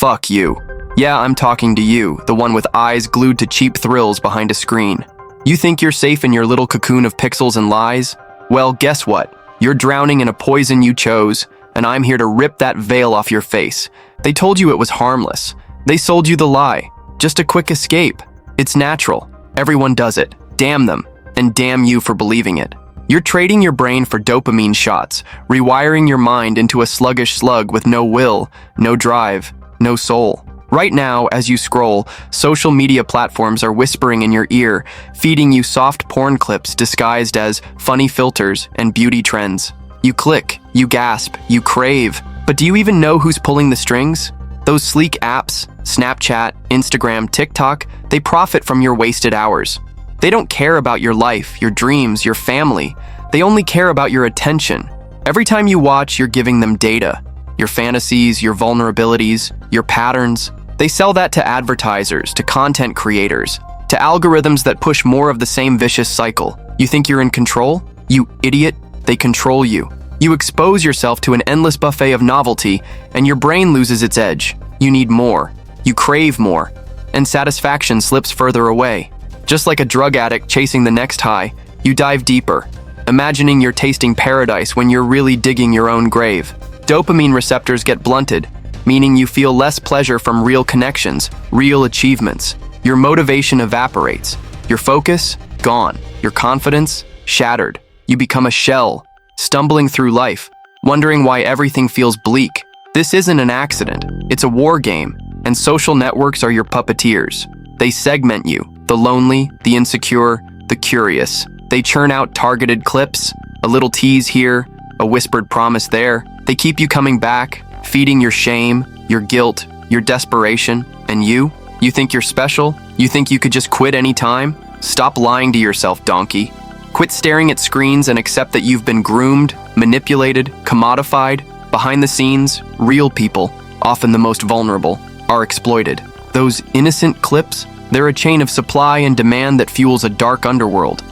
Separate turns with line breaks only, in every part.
Fuck you. Yeah, I'm talking to you, the one with eyes glued to cheap thrills behind a screen. You think you're safe in your little cocoon of pixels and lies? Well, guess what? You're drowning in a poison you chose, and I'm here to rip that veil off your face. They told you it was harmless. They sold you the lie. Just a quick escape. It's natural. Everyone does it. Damn them, and damn you for believing it. You're trading your brain for dopamine shots, rewiring your mind into a sluggish slug with no will, no drive, no soul. Right now, as you scroll, social media platforms are whispering in your ear, feeding you soft porn clips disguised as funny filters and beauty trends. You click, you gasp, you crave, but do you even know who's pulling the strings? Those sleek apps, Snapchat, Instagram, TikTok, they profit from your wasted hours. They don't care about your life, your dreams, your family. They only care about your attention. Every time you watch, you're giving them data. Your fantasies, your vulnerabilities, your patterns. They sell that to advertisers, to content creators, to algorithms that push more of the same vicious cycle. You think you're in control? You idiot, they control you. You expose yourself to an endless buffet of novelty, and your brain loses its edge. You need more. You crave more. And satisfaction slips further away. Just like a drug addict chasing the next high, you dive deeper, imagining you're tasting paradise when you're really digging your own grave. Dopamine receptors get blunted, meaning you feel less pleasure from real connections, real achievements. Your motivation evaporates. Your focus, gone. Your confidence, shattered. You become a shell, stumbling through life, wondering why everything feels bleak. This isn't an accident. It's a war game, and social networks are your puppeteers. They segment you, the lonely, the insecure, the curious. They churn out targeted clips, a little tease here, a whispered promise there. They keep you coming back, feeding your shame, your guilt, your desperation. And you? You think you're special? You think you could just quit anytime? Stop lying to yourself, donkey. Quit staring at screens and accept that you've been groomed, manipulated, commodified. Behind the scenes, real people, often the most vulnerable, are exploited. Those innocent clips, they're a chain of supply and demand that fuels a dark underworld.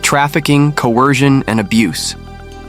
Trafficking, coercion, and abuse.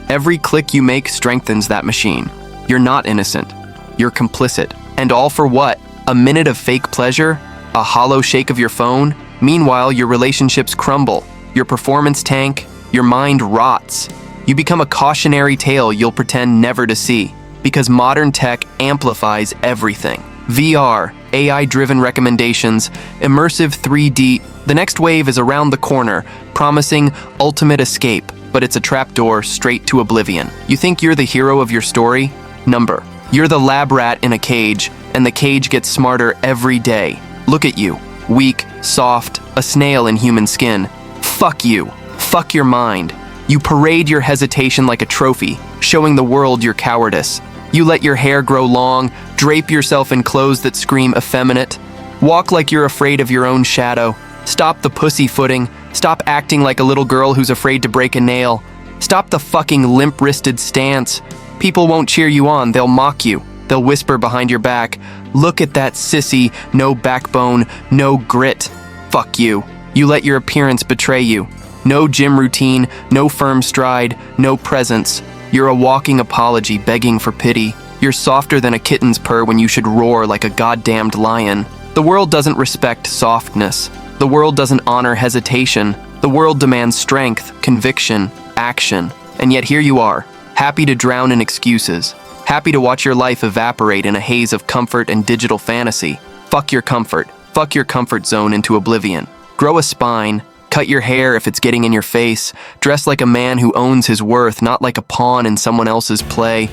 Every click you make strengthens that machine. You're not innocent. You're complicit. And all for what? A minute of fake pleasure? A hollow shake of your phone? Meanwhile, your relationships crumble. Your performance tank. Your mind rots. You become a cautionary tale you'll pretend never to see. Because modern tech amplifies everything. VR, AI-driven recommendations, immersive 3D. The next wave is around the corner, promising ultimate escape, but it's a trapdoor straight to oblivion. You think you're the hero of your story? Number. You're the lab rat in a cage, and the cage gets smarter every day. Look at you. Weak, soft, a snail in human skin. Fuck you. Fuck your mind. You parade your hesitation like a trophy, showing the world your cowardice. You let your hair grow long, drape yourself in clothes that scream effeminate. Walk like you're afraid of your own shadow. Stop the pussyfooting. Stop acting like a little girl who's afraid to break a nail. Stop the fucking limp-wristed stance. People won't cheer you on, they'll mock you. They'll whisper behind your back, "Look at that sissy, no backbone, no grit." Fuck you. You let your appearance betray you. No gym routine, no firm stride, no presence. You're a walking apology begging for pity. You're softer than a kitten's purr when you should roar like a goddamned lion. The world doesn't respect softness. The world doesn't honor hesitation. The world demands strength, conviction, action. And yet here you are, happy to drown in excuses. Happy to watch your life evaporate in a haze of comfort and digital fantasy. Fuck your comfort. Fuck your comfort zone into oblivion. Grow a spine. Cut your hair if it's getting in your face. Dress like a man who owns his worth, not like a pawn in someone else's play.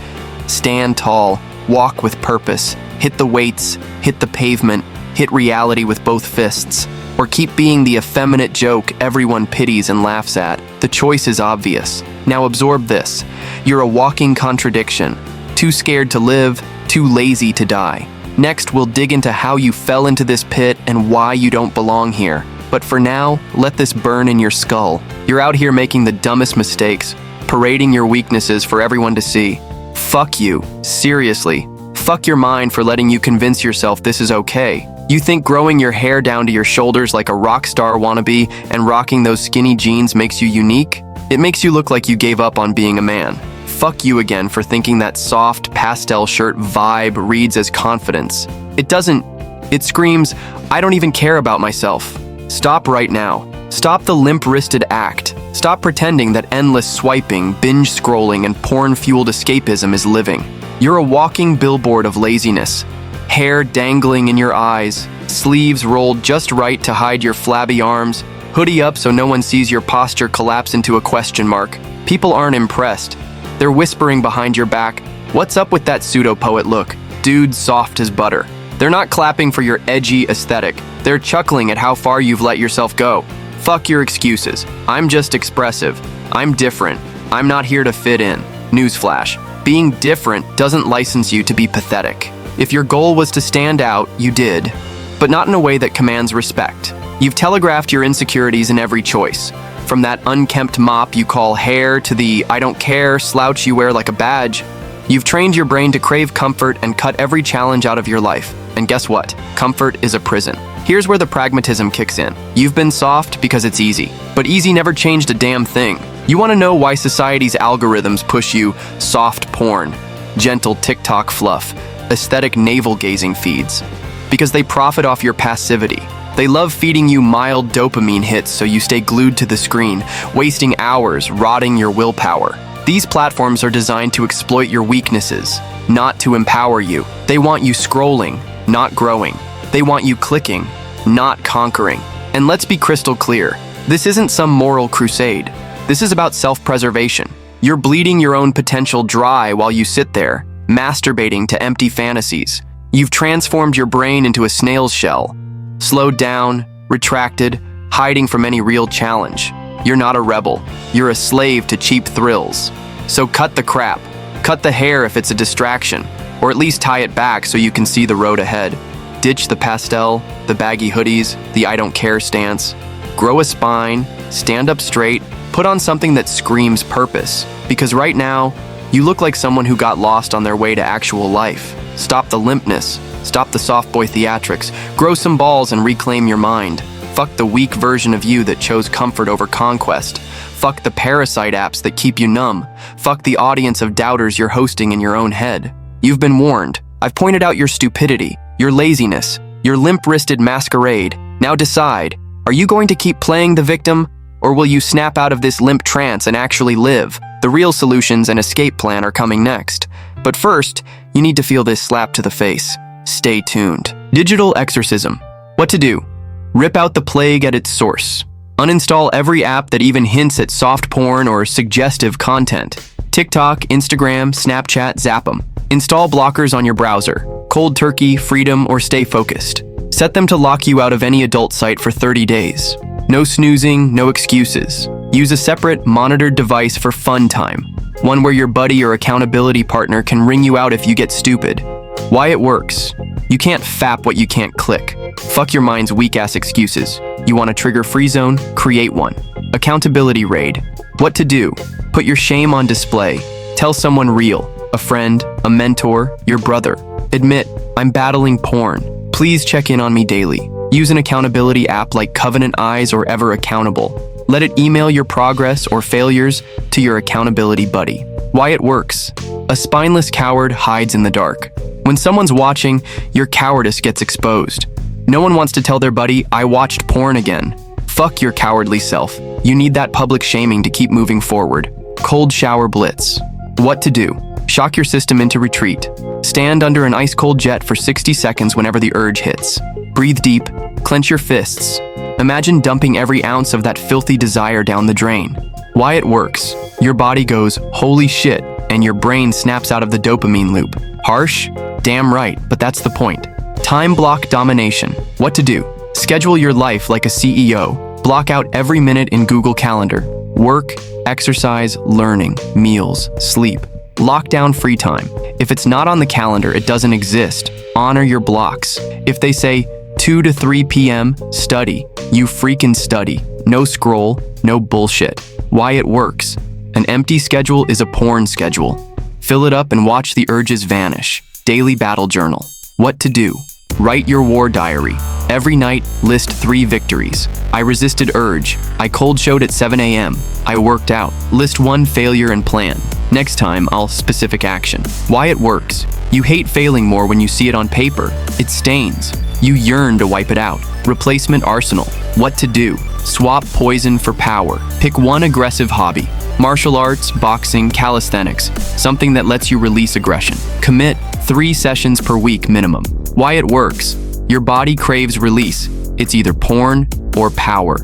Stand tall. Walk with purpose. Hit the weights. Hit the pavement. Hit reality with both fists. Or keep being the effeminate joke everyone pities and laughs at. The choice is obvious. Now absorb this. You're a walking contradiction. Too scared to live, too lazy to die. Next, we'll dig into how you fell into this pit and why you don't belong here. But for now, let this burn in your skull. You're out here making the dumbest mistakes, parading your weaknesses for everyone to see. Fuck you, seriously. Fuck your mind for letting you convince yourself this is okay. You think growing your hair down to your shoulders like a rock star wannabe and rocking those skinny jeans makes you unique? It makes you look like you gave up on being a man. Fuck you again for thinking that soft pastel shirt vibe reads as confidence. It doesn't. It screams, I don't even care about myself. Stop right now. Stop the limp-wristed act. Stop pretending that endless swiping, binge scrolling, and porn-fueled escapism is living. You're a walking billboard of laziness. Hair dangling in your eyes, sleeves rolled just right to hide your flabby arms, hoodie up so no one sees your posture collapse into a question mark. People aren't impressed. They're whispering behind your back, what's up with that pseudo-poet look? Dude soft as butter. They're not clapping for your edgy aesthetic. They're chuckling at how far you've let yourself go. Fuck your excuses. I'm just expressive. I'm different. I'm not here to fit in. Newsflash. Being different doesn't license you to be pathetic. If your goal was to stand out, you did, but not in a way that commands respect. You've telegraphed your insecurities in every choice. From that unkempt mop you call hair to the I don't care slouch you wear like a badge. You've trained your brain to crave comfort and cut every challenge out of your life. And guess what? Comfort is a prison. Here's where the pragmatism kicks in. You've been soft because it's easy, but easy never changed a damn thing. You want to know why society's algorithms push you soft porn, gentle TikTok fluff, aesthetic navel-gazing feeds? Because they profit off your passivity. They love feeding you mild dopamine hits so you stay glued to the screen, wasting hours, rotting your willpower. These platforms are designed to exploit your weaknesses, not to empower you. They want you scrolling, not growing. They want you clicking, not conquering. And let's be crystal clear, this isn't some moral crusade. This is about self-preservation. You're bleeding your own potential dry while you sit there, masturbating to empty fantasies. You've transformed your brain into a snail's shell, slowed down, retracted, hiding from any real challenge. You're not a rebel. You're a slave to cheap thrills. So cut the crap. Cut the hair if it's a distraction, or at least tie it back so you can see the road ahead. Ditch the pastel, the baggy hoodies, the I don't care stance. Grow a spine, stand up straight, put on something that screams purpose. Because right now, you look like someone who got lost on their way to actual life. Stop the limpness. Stop the soft boy theatrics. Grow some balls and reclaim your mind. Fuck the weak version of you that chose comfort over conquest. Fuck the parasite apps that keep you numb. Fuck the audience of doubters you're hosting in your own head. You've been warned. I've pointed out your stupidity, your laziness, your limp-wristed masquerade. Now decide, are you going to keep playing the victim, or will you snap out of this limp trance and actually live? The real solutions and escape plan are coming next. But first, you need to feel this slap to the face. Stay tuned. Digital exorcism. What to do? Rip out the plague at its source. Uninstall every app that even hints at soft porn or suggestive content. TikTok, Instagram, Snapchat, zap them. Install blockers on your browser. Cold turkey, freedom, or stay focused. Set them to lock you out of any adult site for 30 days. No snoozing, no excuses. Use a separate, monitored device for fun time. One where your buddy or accountability partner can ring you out if you get stupid. Why it works. You can't fap what you can't click. Fuck your mind's weak-ass excuses. You want a trigger-free zone? Create one. Accountability raid. What to do? Put your shame on display. Tell someone real. A friend, a mentor, your brother. Admit, I'm battling porn. Please check in on me daily. Use an accountability app like Covenant Eyes or Ever Accountable. Let it email your progress or failures to your accountability buddy. Why it works. A spineless coward hides in the dark. When someone's watching, your cowardice gets exposed. No one wants to tell their buddy, I watched porn again. Fuck your cowardly self. You need that public shaming to keep moving forward. Cold shower blitz. What to do? Shock your system into retreat. Stand under an ice-cold jet for 60 seconds whenever the urge hits. Breathe deep, clench your fists. Imagine dumping every ounce of that filthy desire down the drain. Why it works. Your body goes, holy shit, and your brain snaps out of the dopamine loop. Harsh? Damn right, but that's the point. Time block domination. What to do? Schedule your life like a CEO. Block out every minute in Google Calendar. Work, exercise, learning, meals, sleep. Lock down free time. If it's not on the calendar, it doesn't exist. Honor your blocks. If they say 2 to 3 p.m., study. You freaking study. No scroll, no bullshit. Why it works. An empty schedule is a porn schedule. Fill it up and watch the urges vanish. Daily battle journal. What to do? Write your war diary. Every night, list 3 victories. I resisted urge. I cold showed at 7 a.m. I worked out. List 1 failure and plan. Next time, I'll specific action. Why it works. You hate failing more when you see it on paper. It stains. You yearn to wipe it out. Replacement arsenal. What to do? Swap poison for power. Pick one aggressive hobby. Martial arts, boxing, calisthenics. Something that lets you release aggression. Commit 3 sessions per week minimum. Why it works? Your body craves release. It's either porn or power.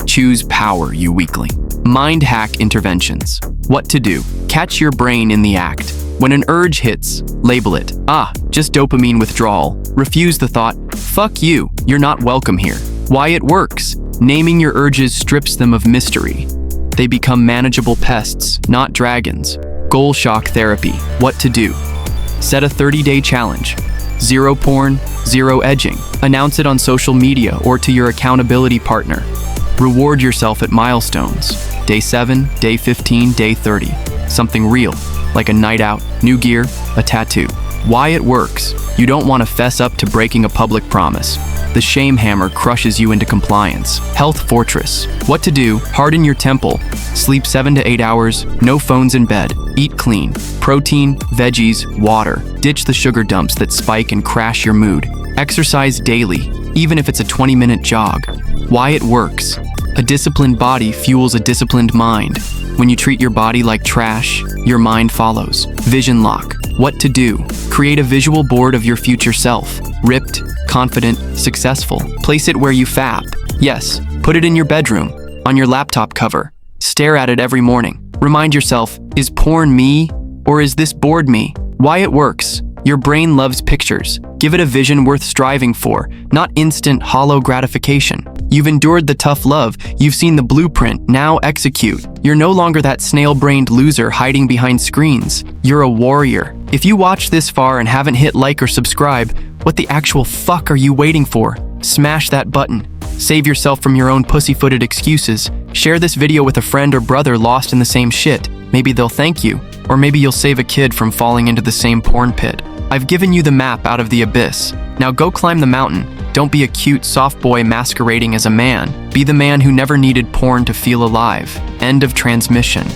Choose power, you weakling. Mind hack interventions. What to do? Catch your brain in the act. When an urge hits, label it. Just dopamine withdrawal. Refuse the thought, fuck you, you're not welcome here. Why it works? Naming your urges strips them of mystery. They become manageable pests, not dragons. Goal shock therapy. What to do? Set a 30-day challenge. 0 porn, 0 edging. Announce it on social media or to your accountability partner. Reward yourself at milestones. Day 7, day 15, day 30. Something real, like a night out, new gear, a tattoo. Why it works? You don't want to fess up to breaking a public promise. The shame hammer crushes you into compliance. Health fortress. What to do? Harden your temple. Sleep 7 to 8 hours, no phones in bed. Eat clean. Protein, veggies, water. Ditch the sugar dumps that spike and crash your mood. Exercise daily, even if it's a 20-minute jog. Why it works? A disciplined body fuels a disciplined mind. When you treat your body like trash, your mind follows. Vision lock. What to do? Create a visual board of your future self. Ripped, confident, successful. Place it where you fap. Yes, put it in your bedroom, on your laptop cover. Stare at it every morning. Remind yourself, is porn me or is this bored me? Why it works? Your brain loves pictures. Give it a vision worth striving for, not instant, hollow gratification. You've endured the tough love, you've seen the blueprint, now execute. You're no longer that snail-brained loser hiding behind screens. You're a warrior. If you watched this far and haven't hit like or subscribe, what the actual fuck are you waiting for? Smash that button. Save yourself from your own pussy-footed excuses. Share this video with a friend or brother lost in the same shit. Maybe they'll thank you, or maybe you'll save a kid from falling into the same porn pit. I've given you the map out of the abyss. Now go climb the mountain. Don't be a cute, soft boy masquerading as a man. Be the man who never needed porn to feel alive. End of transmission.